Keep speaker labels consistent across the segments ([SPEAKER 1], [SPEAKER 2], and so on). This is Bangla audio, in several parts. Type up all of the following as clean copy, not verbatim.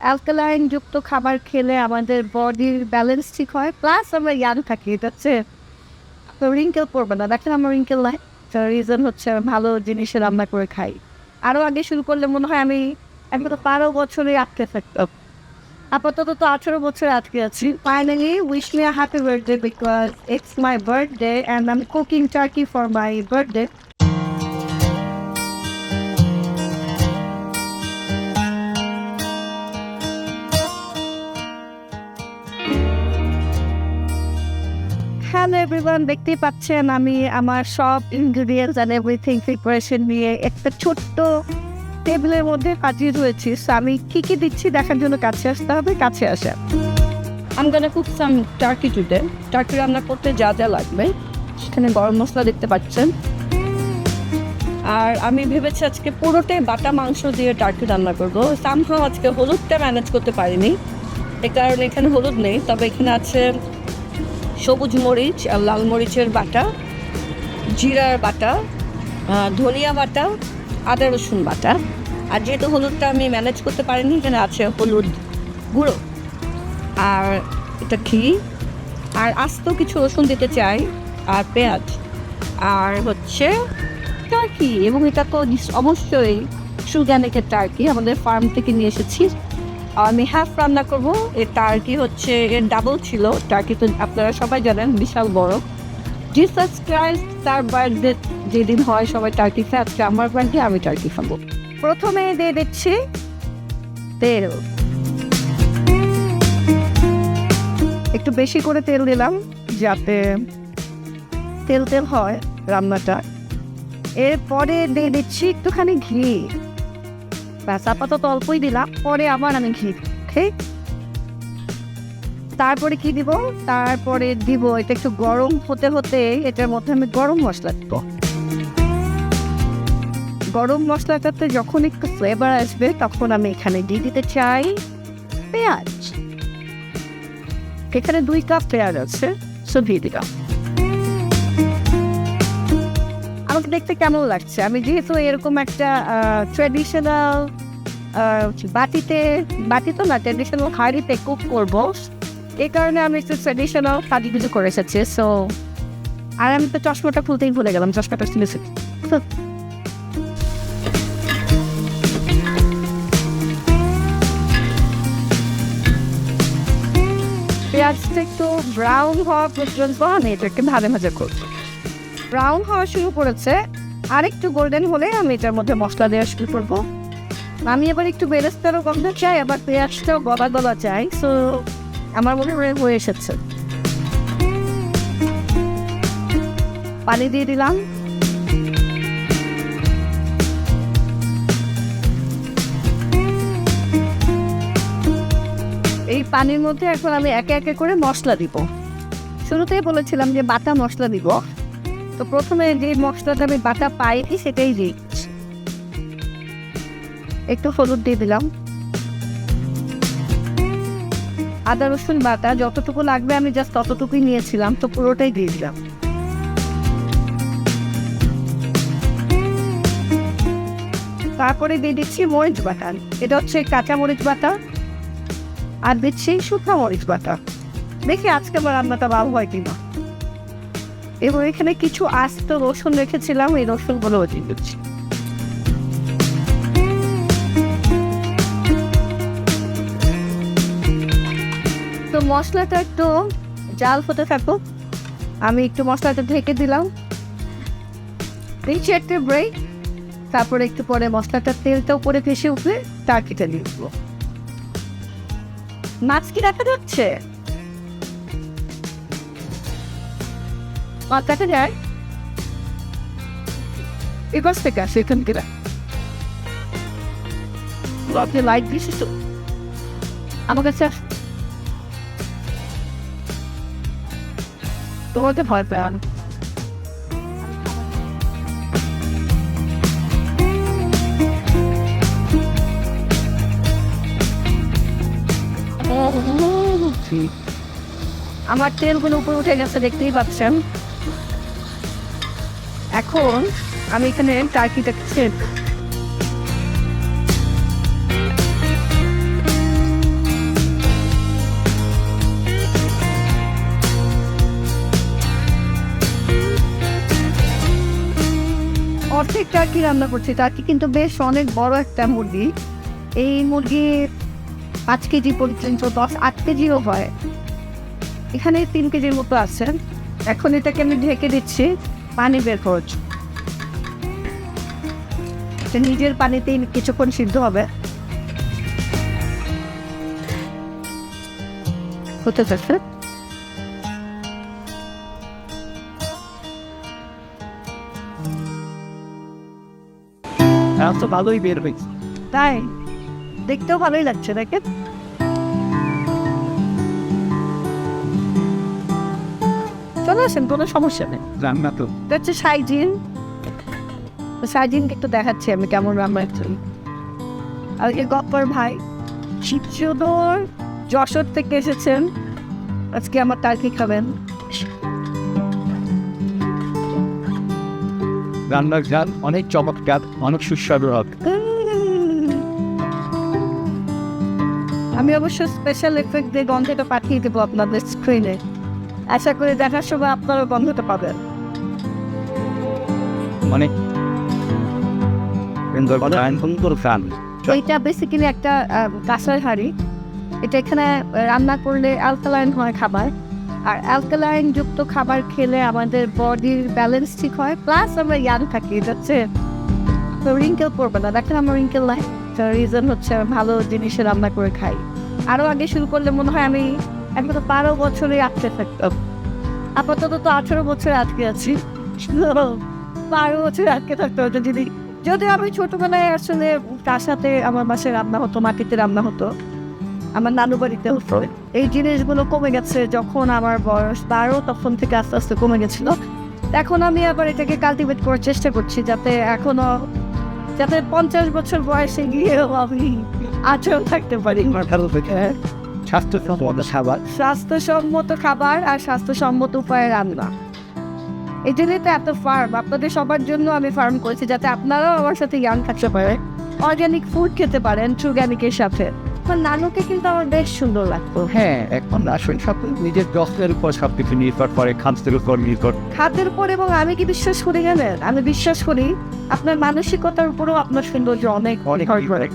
[SPEAKER 1] অ্যালকালাইন যুক্ত খাবার খেলে আমাদের বডির ব্যালেন্স ঠিক হয়, প্লাস আমরা ইয়াং থাকি। এটা হচ্ছে আপনার রিঙ্কেল পড়বে না। দেখেন আমার রিঙ্কেল নাই, তার রিজন হচ্ছে আমি ভালো জিনিসে রান্না করে খাই। আরও আগে শুরু করলে মনে হয় আমি একদম 12 বছরে আটকে থাকতাম। আপাতত তো 18 বছরে আটকে আছি। Finally wish me a happy birthday because it's my birthday and I am cooking turkey for my birthday. Hello everyone, দেখতেই পাচ্ছেন আমি আমার সব ইনগ্রিডিয়েন্টস অ্যান্ড এভরিথিং প্রিপারেশন নিয়ে একটা ছোট্ট টেবিলের মধ্যে হাজির হয়েছি। সো আমি কী কী দিচ্ছি দেখার জন্য কাছে আসতে হবে, কাছে আসা। আমি গোনা কুক সাম টার্কি টুডে। টার্কি রান্না করতে যা যা লাগবে সেখানে গরম মশলা দেখতে পাচ্ছেন। আর আমি ভেবেছি আজকে পুরোটাই বাটা মাংস দিয়ে টার্কি রান্না করবো। সামহাও আজকে হলুদটা ম্যানেজ করতে পারিনি, এ কারণে এখানে হলুদ নেই, তবে এখানে আছে সবুজ মরিচ আর লাল মরিচের বাটা, জিরার বাটা, ধনিয়া বাটা, আদা রসুন বাটা। আর যেহেতু হলুদটা আমি ম্যানেজ করতে পারিনি, এখানে আছে হলুদ গুঁড়ো আর এটা ঘি আর আস্ত কিছু রসুন দিতে চাই আর পেঁয়াজ আর হচ্ছে টার্কি। এবং এটা তো অবশ্যই সুগানিকের টার্কি, আমাদের ফার্ম থেকে নিয়ে এসেছি। আমি হাফ রান্না করবো। এর টার্কি হচ্ছে এর ডাবল ছিল। টার্কি তো আপনারা সবাই জানেন বিশাল বড়। জিসাস ক্রাইস্ট তার বার্থডে যেদিন হয় সবাই টার্কি খায়, আজকে আমার বার্থডে, আমি টার্কি খাবো। প্রথমে দিয়ে দিচ্ছি তেল, একটু বেশি করে তেল দিলাম যাতে তেল তেল হয় রান্নাটা। এরপরে দিয়ে দিচ্ছি একটুখানি ঘি, ব্যাস আপাতত অল্পই দিলাম, পরে আবার আমি ঘি ঠিক। তারপরে কি দিব, তারপরে দিব এটা একটু গরম হতে হতে এটার মধ্যে আমি গরম মশলা দিব। গরম মশলাটাতে যখন একটু ফ্লেভার আসবে তখন আমি এখানে দিয়ে দিতে চাই পেঁয়াজ। এখানে 2 কাপ পেঁয়াজ আছে, সো দিয়ে দিলাম। আমাকে দেখতে কেমন লাগছে, আমি যেহেতু এরকম একটা ট্র্যাডিশনাল বাটি তো না, ট্র্যাডিশনাল হাঁড়িতে কুক করবো, এই কারণে আমি একটু ট্র্যাডিশনাল কিছু করে এসেছি। সো আর আমি তো চশমাটা খুলতেই ভুলে গেলাম, চশমাটা খুলেছি। পেঁয়াজটা একটু ব্রাউন হওয়া পর্যন্ত আমি এটাকে ভাজা করবো। ব্রাউন হওয়া শুরু করেছে, আর একটু গোল্ডেন হলে আমি এটার মধ্যে মশলা দেওয়া শুরু করবো। আমি এবার একটু বেরেস্তারও গন্ধ চাই, আবার পেঁয়াজটাও গলা গলা চাই। সো আমার মনে হয়ে এসেছে। পানি দিয়ে দিলাম। এই পানির মধ্যে এখন আমি একে একে করে মশলা দিব। শুরুতেই বলেছিলাম যে বাটা মশলা দিব, তো প্রথমে যে মশলাটা আমি বাটা পাইনি সেটাই দিই। একটু হলুদ দিয়ে দিলাম, আদা রসুন বাটা যতটুকু লাগবে আমি জাস্ট ততটুকুই নিয়েছিলাম, তো পুরোটাই দিয়ে দিলাম। তারপরে দিয়ে দিচ্ছি মরিচ বাটা, এটা হচ্ছে কাঁচা মরিচ বাটা, আর দিচ্ছি শুকনো মরিচ বাটা। দেখি আজকে আমার রান্নাটা ভালো হয় কিনা। এবং এখানে কিছু আস্ত রসুন রেখেছিলাম, এই রসুনগুলো দিয়ে দিচ্ছি। তো মশলাটা একটু জাল হতে থাকো, আমি একটু মশলাটা ঢেকে দিলাম। দিচ্ছি একটা ব্রেক, তারপরে একটু পরে মশলাটার তেলটা উপরে ভেসে উঠলে টার্কিটা দিয়ে দেবো। মাছ কি দেখা যাচ্ছে? মাছ দেখা যায় এবার থেকে আসে এখান থেকে। আপনি লাইট দিয়েছিস তো আমার কাছে, তোমাকে ভয় পেন। আমার তেলগুলো উপরে উঠে গেছে, দেখতেই পাচ্ছেন। এখন আমি এখানে টার্কিটাকে ছেড়ে অর্ধেক টার্কি রান্না করছি। টার্কি কিন্তু বেশ অনেক বড় একটা মুরগি। এই মুরগি 5 কেজি পর্যন্ত, 10-8 কেজিও হয়। এখানে 3 কেজির মতো আছে। এখন এটাকে আমি ঢেকে দিচ্ছি, পানি বের করছি। নিজের পানিতেই কিছুক্ষণ সিদ্ধ হবে। হতে থাকছে।
[SPEAKER 2] তো ভালোই বের হয়েছে,
[SPEAKER 1] তাই দেখতেও ভালোই লাগছে। দেখেন, চলে আসেন, কোনো সমস্যা নেই।
[SPEAKER 2] রান্না তো
[SPEAKER 1] এটা হচ্ছে সাইজিন। সাইজিনকে একটু দেখাচ্ছি আমি কেমন রান্না করি। আর এই গপ্পর ভাই শিবচুদর যশোর থেকে এসেছেন, আজকে আমার টার্কি খাবেন।
[SPEAKER 2] রান্নার গান অনেক চমৎকার, অনেক সুস্বাদু হবে।
[SPEAKER 1] আমি অবশ্য স্পেশাল এফেক্ট দিয়ে গন্ধটা পাঠিয়ে দেবো আপনাদের স্ক্রিনে। আশা করি দেখার সময় আপনারা গন্ধটা পাবেন।
[SPEAKER 2] অনেক সুন্দর গান।
[SPEAKER 1] এইটা বেসিক্যালি একটা কাঁসার হাঁড়ি। এটা এখানে রান্না করলে অ্যালকালাইন হয় খাবার, আর অ্যালকালাইন যুক্ত খাবার খেলে আমাদের বডির ব্যালেন্স ঠিক হয়, প্লাস আমরা ইয়াং থাকি। এটা হচ্ছে রিঙ্কেল পড়বে না। দেখেন আমার রিঙ্কেল নাই, রিজন হচ্ছে আমি ভালো জিনিসে রান্না করে খাই। আরও আগে শুরু করলে মনে হয় আমি এখন তো 12 বছরে আটকে থাকতাম। আপাতত তো 18 বছরে আটকে আছি। 12 বছরে আটকে থাকতে হতো। যদি আমি ছোটবেলায় আসলে তার সাথে আমার বাসায় রান্না হতো, মাটিতে রান্না হতো, আমার নানু বাড়িতে হতো। এই জিনিসগুলো কমে গেছে যখন আমার বয়স 12, তখন থেকে আস্তে আস্তে কমে গেছিল। এখন আমি আবার এটাকে কাল্টিভেট করার চেষ্টা করছি, যাতে 50 বছর বয়সে গিয়েও আমি আচরণ থাকতে পারি।
[SPEAKER 2] স্বাস্থ্যসম্মত খাবার,
[SPEAKER 1] স্বাস্থ্যসম্মত খাবার আর স্বাস্থ্যসম্মত উপায়ে রান্না। এই জন্যই তো এত ফার্ম আপনাদের সবার জন্য আমি ফার্ম করেছি, যাতে আপনারাও আমার সাথে ইয়াং থাকতে পারে, অর্গ্যানিক ফুড খেতে পারেন অর্গ্যানিকের সাথে। আমার নানুকে কিন্তু আমার বেশ সুন্দর লাগতো।
[SPEAKER 2] হ্যাঁ, এখন আসলে সব নিজের যত্নের উপর সব কিছু নির্ভর করে, খাদ্যের উপর নির্ভর,
[SPEAKER 1] খাদ্যের উপর। এবং আমি কি বিশ্বাস করি জানেন, আমি বিশ্বাস করি আপনার মানসিকতার উপরেও আপনার সৌন্দর্য অনেক
[SPEAKER 2] অনেক
[SPEAKER 1] করে।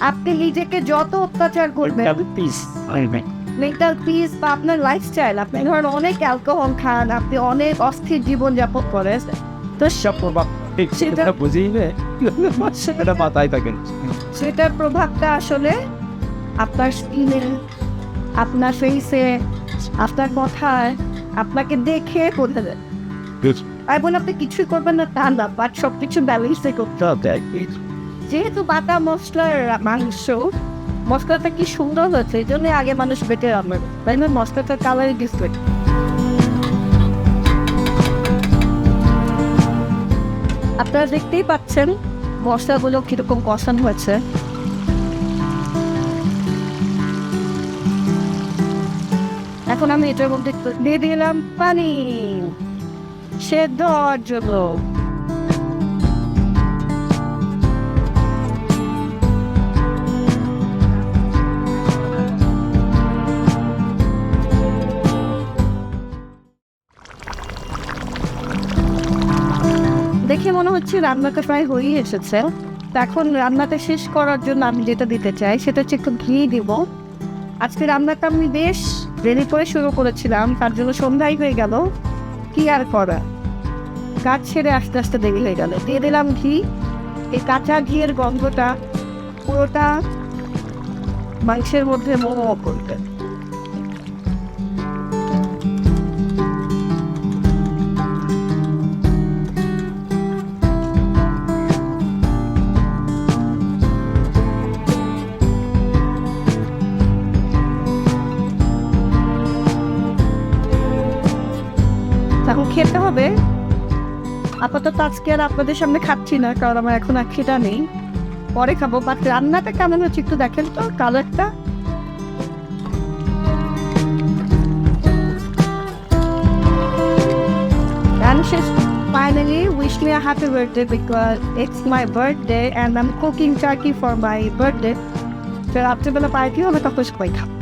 [SPEAKER 1] আপনি নিজেকে যত অত্যাচার করবেন, মেন্টাল পিস বা আপনার লাইফস্টাইল, আপনি ধরেন অনেক অ্যালকোহল খান, আপনি অনেক অস্থির জীবনযাপন করেন, তো
[SPEAKER 2] সব প্রভাব সেটা বুঝিয়ে সেটা মাথায় থাকেন।
[SPEAKER 1] সেটার প্রভাবটা আসলে আপনার স্কিনে, আপনার ফেসে, আপনার কথায়, আপনাকে দেখে করতে দেয়। এবং আপনি কিছুই করবেন না তা না, বাট সব কিছু ব্যালেন্সে করতে হবে। যেহেতু বাটা মশলার মাংস, মশলাটা কি সুন্দর হয়েছে, এই জন্য আগে মানুষ বেটে রান্না করে, তাই না? মশলাটার কালারই ডিসপ্লে। আপনারা দেখতেই পাচ্ছেন মশলাগুলো কিরকম কষানো হয়েছে। এখন আমি এটার মধ্যে দিয়ে দিলাম পানি সেদ্ধ হওয়ার জন্য। দেখে মনে হচ্ছে রান্নাটা প্রায় হয়েই এসেছে। তো এখন রান্নাটা শেষ করার জন্য আমি যেটা দিতে চাই সেটা হচ্ছে একটু ঘি দিব। আজকে রান্নাটা আমি বেশ দেরি করে শুরু করেছিলাম, তার জন্য সন্ধ্যায় হয়ে গেল। কি আর করা, কাজ ছেড়ে আস্তে আস্তে দেরি হয়ে গেল। দিয়ে দিলাম ঘি। এই কাঁচা ঘিয়ের গন্ধটা পুরোটা মাংসের মধ্যে মোমো করবে। এখন খেতে হবে। আপাতত আজকে আর আপনাদের সামনে খাচ্ছি না, কারণ আমার এখন আর খেটা নেই, পরে খাবো। বাট রান্নাটা কেমন হচ্ছে একটু দেখেন তো, কালারটা। And she's finally wished me a happy birthday because it's my birthday and I'm cooking turkey for my birthday. So রাত্রেবেলা পার্টি হবে, তখন সবাই খাবো।